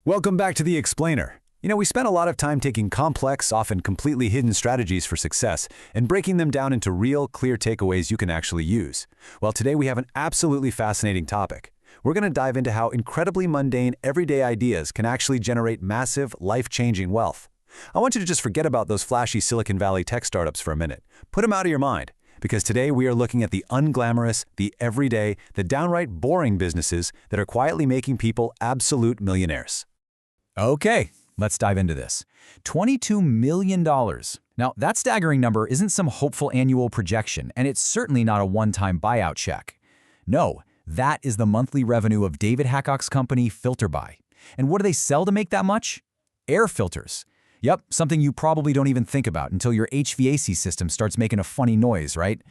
Welcome back to The Explainer. We spent a lot of time taking complex, often completely hidden strategies for success and breaking them down into real, clear takeaways you can actually use. Well, today we have an absolutely fascinating topic. We're going to dive into how incredibly mundane, everyday ideas can actually generate massive, life-changing wealth. I want you to just forget about those flashy Silicon Valley tech startups for a minute. Put them out of your mind, because today we are looking at the unglamorous, the everyday, the downright boring businesses that are quietly making people absolute millionaires. Okay, let's dive into this. $22 million. Now, that staggering number isn't some hopeful annual projection, and it's certainly not a one-time buyout check. No, that is the monthly revenue of David Hackock's company, FilterBuy. And what do they sell to make that much? Air filters. Yep, something you probably don't even think about until your HVAC system starts making a funny noise, right?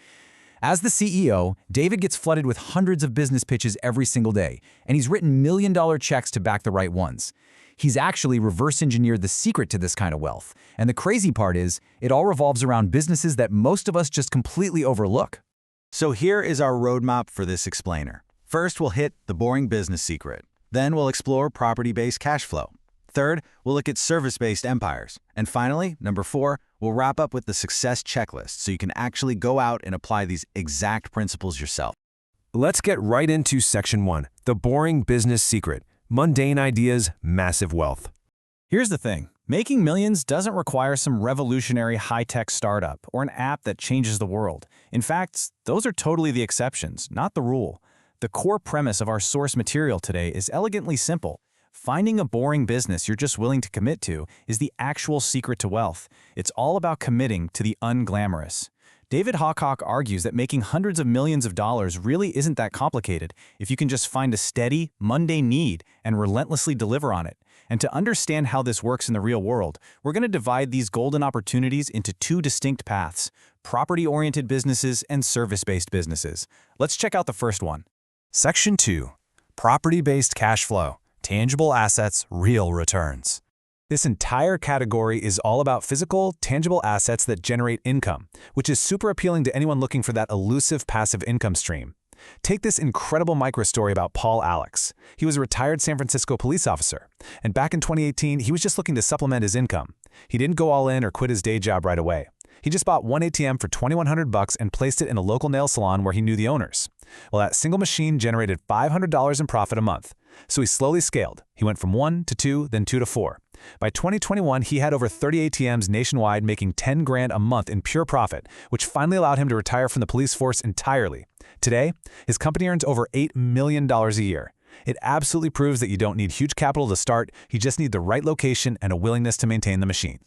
As the CEO, David gets flooded with hundreds of business pitches every single day, and he's written million-dollar checks to back the right ones. He's actually reverse-engineered the secret to this kind of wealth. And the crazy part is, it all revolves around businesses that most of us just completely overlook. So here is our roadmap for this explainer. First, we'll hit the boring business secret. Then we'll explore property-based cash flow. Third, we'll look at service-based empires. And finally, number 4, we'll wrap up with the success checklist so you can actually go out and apply these exact principles yourself. Let's get right into Section 1, the boring business secret. Mundane ideas, massive wealth. Here's the thing. Making millions doesn't require some revolutionary high-tech startup or an app that changes the world. In fact, those are totally the exceptions, not the rule. The core premise of our source material today is elegantly simple. Finding a boring business you're just willing to commit to is the actual secret to wealth. It's all about committing to the unglamorous. David Hackock argues that making hundreds of millions of dollars really isn't that complicated if you can just find a steady, mundane need and relentlessly deliver on it. And to understand how this works in the real world, we're going to divide these golden opportunities into 2 distinct paths: property-oriented businesses and service-based businesses. Let's check out the first one. Section 2, property-based cash flow, tangible assets, real returns. This entire category is all about physical, tangible assets that generate income, which is super appealing to anyone looking for that elusive passive income stream. Take this incredible micro-story about Paul Alex. He was a retired San Francisco police officer, and back in 2018, he was just looking to supplement his income. He didn't go all in or quit his day job right away. He just bought one ATM for $2,100 and placed it in a local nail salon where he knew the owners. Well, that single machine generated $500 in profit a month. So he slowly scaled. He went from 1 to 2, then 2 to 4. By 2021, he had over 30 ATMs nationwide making $10 grand a month in pure profit, which finally allowed him to retire from the police force entirely. Today, his company earns over $8 million a year. It absolutely proves that you don't need huge capital to start, you just need the right location and a willingness to maintain the machine.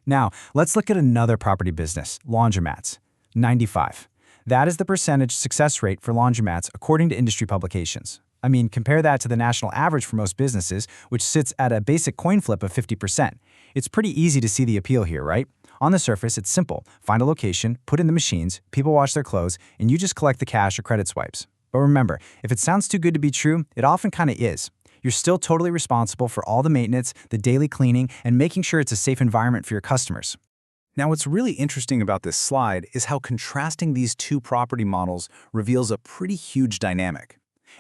Now, let's look at another property business, laundromats. 95. That is the percentage success rate for laundromats according to industry publications. I mean, compare that to the national average for most businesses, which sits at a basic coin flip of 50%. It's pretty easy to see the appeal here, right? On the surface, it's simple. Find a location, put in the machines, people wash their clothes, and you just collect the cash or credit swipes. But remember, if it sounds too good to be true, it often kind of is. You're still totally responsible for all the maintenance, the daily cleaning, and making sure it's a safe environment for your customers. Now, what's really interesting about this slide is how contrasting these 2 property models reveals a pretty huge dynamic.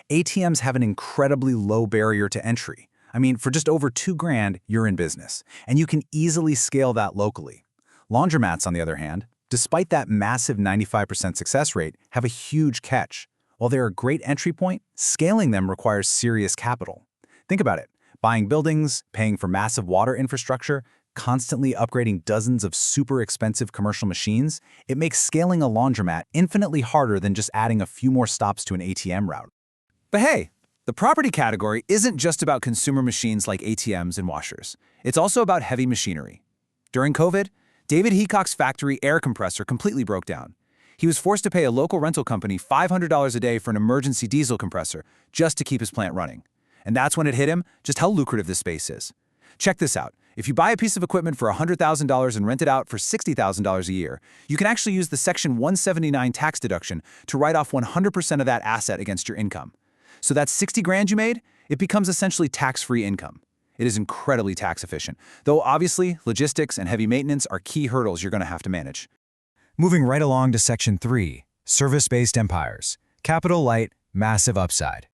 ATMs have an incredibly low barrier to entry. I mean, for just over $2 grand, you're in business, and you can easily scale that locally. Laundromats, on the other hand, despite that massive 95% success rate, have a huge catch. While they're a great entry point, scaling them requires serious capital. Think about it. Buying buildings, paying for massive water infrastructure, constantly upgrading dozens of super expensive commercial machines, it makes scaling a laundromat infinitely harder than just adding a few more stops to an ATM route. But hey, the property category isn't just about consumer machines like ATMs and washers. It's also about heavy machinery. During COVID, David Hackock's factory air compressor completely broke down. He was forced to pay a local rental company $500 a day for an emergency diesel compressor just to keep his plant running. And that's when it hit him just how lucrative this space is. Check this out. If you buy a piece of equipment for $100,000 and rent it out for $60,000 a year, you can actually use the Section 179 tax deduction to write off 100% of that asset against your income. So that 60 grand you made, it becomes essentially tax-free income. It is incredibly tax efficient, though obviously logistics and heavy maintenance are key hurdles you're going to have to manage. Moving right along to Section 3, service-based empires, capital light, massive upside.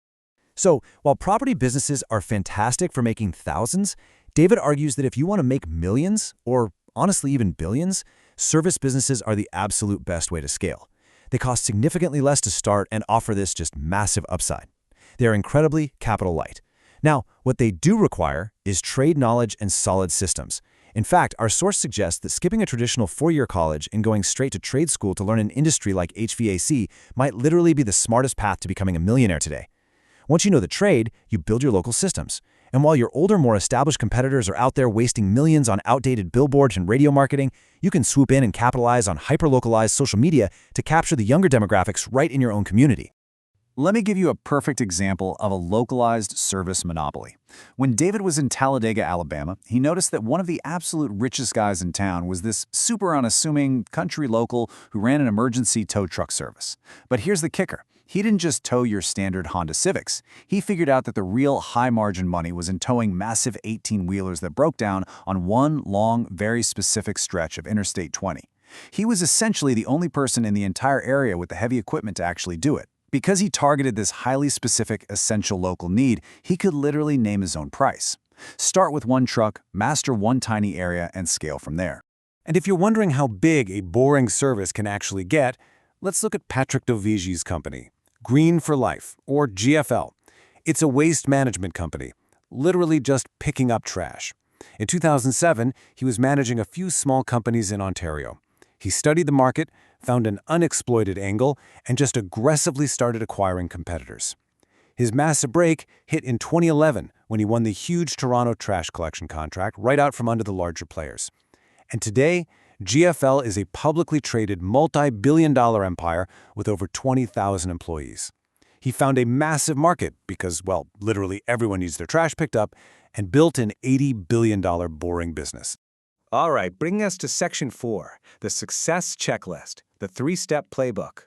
So, while property businesses are fantastic for making thousands, David argues that if you want to make millions, or honestly even billions, service businesses are the absolute best way to scale. They cost significantly less to start and offer this just massive upside. They are incredibly capital light. Now, what they do require is trade knowledge and solid systems. In fact, our source suggests that skipping a traditional four-year college and going straight to trade school to learn an industry like HVAC might literally be the smartest path to becoming a millionaire today. Once you know the trade, you build your local systems. And while your older, more established competitors are out there wasting millions on outdated billboards and radio marketing, you can swoop in and capitalize on hyper-localized social media to capture the younger demographics right in your own community. Let me give you a perfect example of a localized service monopoly. When David was in Talladega, Alabama, he noticed that one of the absolute richest guys in town was this super unassuming country local who ran an emergency tow truck service. But here's the kicker. He didn't just tow your standard Honda Civics. He figured out that the real high-margin money was in towing massive 18-wheelers that broke down on one long, very specific stretch of Interstate 20. He was essentially the only person in the entire area with the heavy equipment to actually do it. Because he targeted this highly specific, essential local need, he could literally name his own price. Start with one truck, master one tiny area, and scale from there. And if you're wondering how big a boring service can actually get, let's look at Patrick Dovigi's company, Green for Life, or GFL. It's a waste management company, literally just picking up trash. In 2007, he was managing a few small companies in Ontario. He studied the market, found an unexploited angle, and just aggressively started acquiring competitors. His massive break hit in 2011 when he won the huge Toronto trash collection contract right out from under the larger players. And today, GFL is a publicly traded multi-billion-dollar empire with over 20,000 employees. He found a massive market because, well, literally everyone needs their trash picked up, and built an $80 billion boring business. All right, bringing us to Section 4, the Success Checklist, the three-step playbook.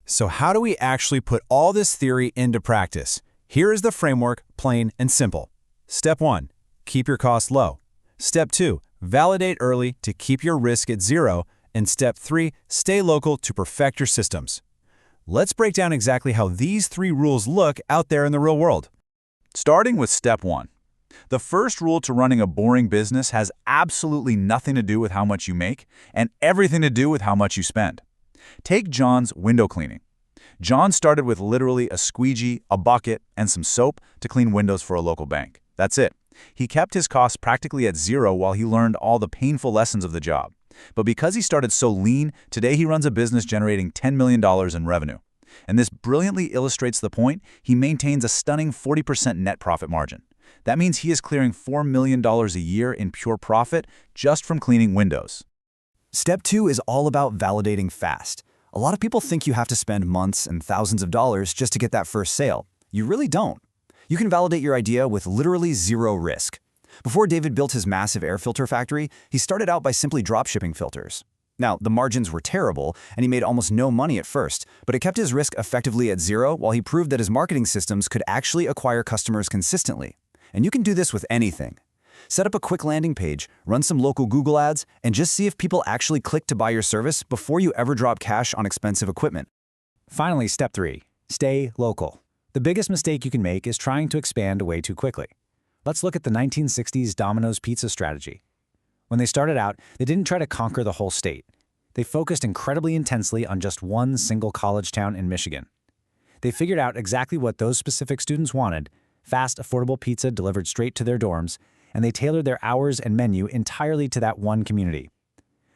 So how do we actually put all this theory into practice? Here is the framework, plain and simple. Step 1, keep your costs low. Step 2, validate early to keep your risk at zero. And Step 3, stay local to perfect your systems. Let's break down exactly how these three rules look out there in the real world. Starting with Step 1. The first rule to running a boring business has absolutely nothing to do with how much you make and everything to do with how much you spend. Take John's window cleaning. John started with literally a squeegee, a bucket, and some soap to clean windows for a local bank. That's it. He kept his costs practically at zero while he learned all the painful lessons of the job. But because he started so lean, today he runs a business generating $10 million in revenue. And this brilliantly illustrates the point. He maintains a stunning 40% net profit margin. That means he is clearing $4 million a year in pure profit just from cleaning windows. Step 2 is all about validating fast. A lot of people think you have to spend months and thousands of dollars just to get that first sale. You really don't. You can validate your idea with literally zero risk. Before David built his massive air filter factory, he started out by simply dropshipping filters. Now, the margins were terrible, and he made almost no money at first, but it kept his risk effectively at zero while he proved that his marketing systems could actually acquire customers consistently. And you can do this with anything. Set up a quick landing page, run some local Google ads, and just see if people actually click to buy your service before you ever drop cash on expensive equipment. Finally, Step 3, stay local. The biggest mistake you can make is trying to expand way too quickly. Let's look at the 1960s Domino's pizza strategy. When they started out, they didn't try to conquer the whole state. They focused incredibly intensely on just one single college town in Michigan. They figured out exactly what those specific students wanted: fast, affordable pizza delivered straight to their dorms, and they tailored their hours and menu entirely to that one community.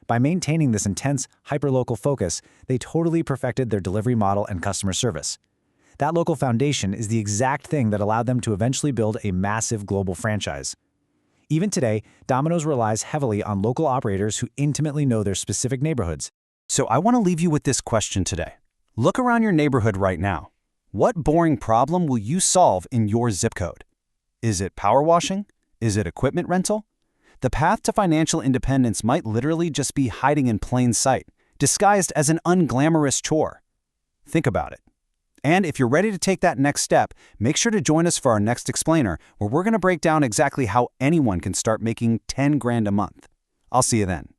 By maintaining this intense, hyperlocal focus, they totally perfected their delivery model and customer service. That local foundation is the exact thing that allowed them to eventually build a massive global franchise. Even today, Domino's relies heavily on local operators who intimately know their specific neighborhoods. So I want to leave you with this question today. Look around your neighborhood right now. What boring problem will you solve in your zip code? Is it power washing? Is it equipment rental? The path to financial independence might literally just be hiding in plain sight, disguised as an unglamorous chore. Think about it. And if you're ready to take that next step, make sure to join us for our next explainer, where we're going to break down exactly how anyone can start making 10 grand a month. I'll see you then.